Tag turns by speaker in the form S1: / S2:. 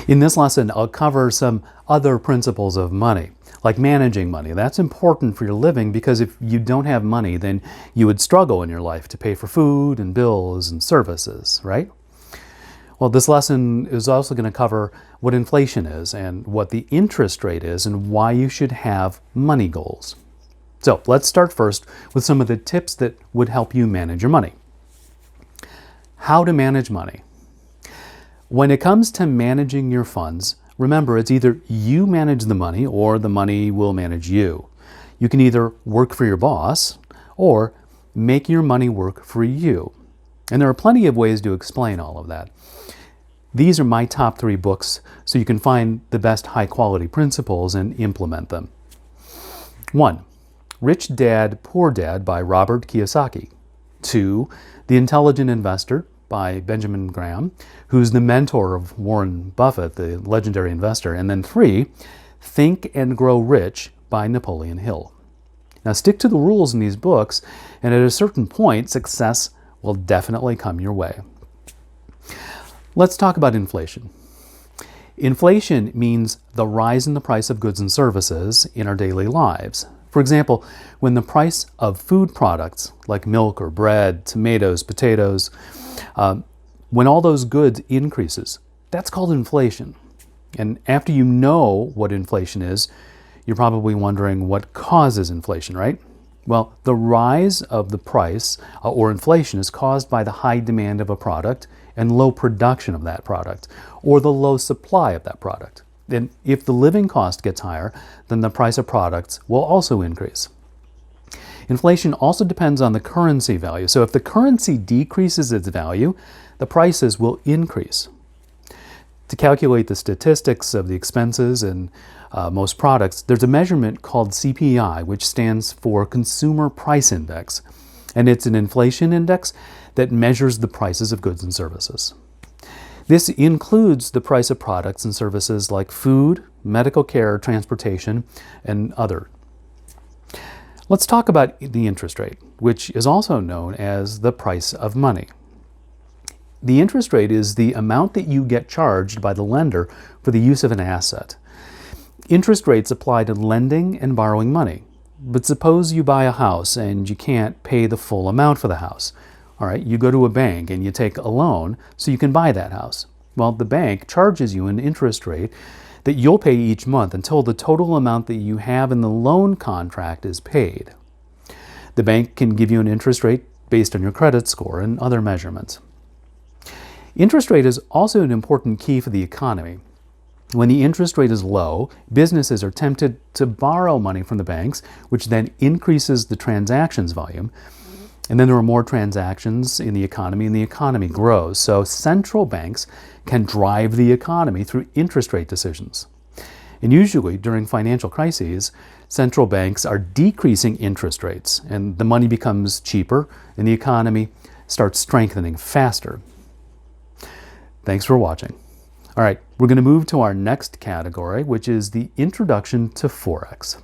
S1: In this lesson, I'll cover some other principles of money, like managing money. That's important for your living because if you don't have money, then you would struggle in your life to pay for food and bills and services, right? Well, this lesson is also going to cover what inflation is and what the interest rate is and why you should have money goals. So let's start first with some of the tips that would help you manage your money. How to manage money. When it comes to managing your funds, remember it's either you manage the money or the money will manage you. You can either work for your boss or make your money work for you. And there are plenty of ways to explain all of that. These are my top 3 books, so you can find the best high-quality principles and implement them. 1. Rich Dad, Poor Dad by Robert Kiyosaki. 2. The Intelligent Investor by Benjamin Graham, who's the mentor of Warren Buffett, the legendary investor. And then 3. Think and Grow Rich by Napoleon Hill. Now stick to the rules in these books, and at a certain point, success will definitely come your way. Let's talk about inflation. Inflation means the rise in the price of goods and services in our daily lives. For example, when the price of food products like milk or bread, tomatoes, potatoes, when all those goods increases, that's called inflation. And after you know what inflation is, you're probably wondering what causes inflation, right? Well, the rise of the price or inflation is caused by the high demand of a product and low production of that product, or the low supply of that product. And if the living cost gets higher, then the price of products will also increase. Inflation also depends on the currency value. So if the currency decreases its value, the prices will increase. To calculate the statistics of the expenses in most products, there's a measurement called CPI, which stands for Consumer Price Index. And it's an inflation index that measures the prices of goods and services. This includes the price of products and services like food, medical care, transportation, and other. Let's talk about the interest rate, which is also known as the price of money. The interest rate is the amount that you get charged by the lender for the use of an asset. Interest rates apply to lending and borrowing money. But suppose you buy a house and you can't pay the full amount for the house. All right, you go to a bank and you take a loan so you can buy that house. Well, the bank charges you an interest rate that you'll pay each month until the total amount that you have in the loan contract is paid. The bank can give you an interest rate based on your credit score and other measurements. Interest rate is also an important key for the economy. When the interest rate is low, businesses are tempted to borrow money from the banks, which then increases the transactions volume. And then there are more transactions in the economy, and the economy grows. So central banks can drive the economy through interest rate decisions. And usually during financial crises, central banks are decreasing interest rates, and the money becomes cheaper, and the economy starts strengthening faster. Thanks for watching. All right, we're going to move to our next category, which is the introduction to Forex.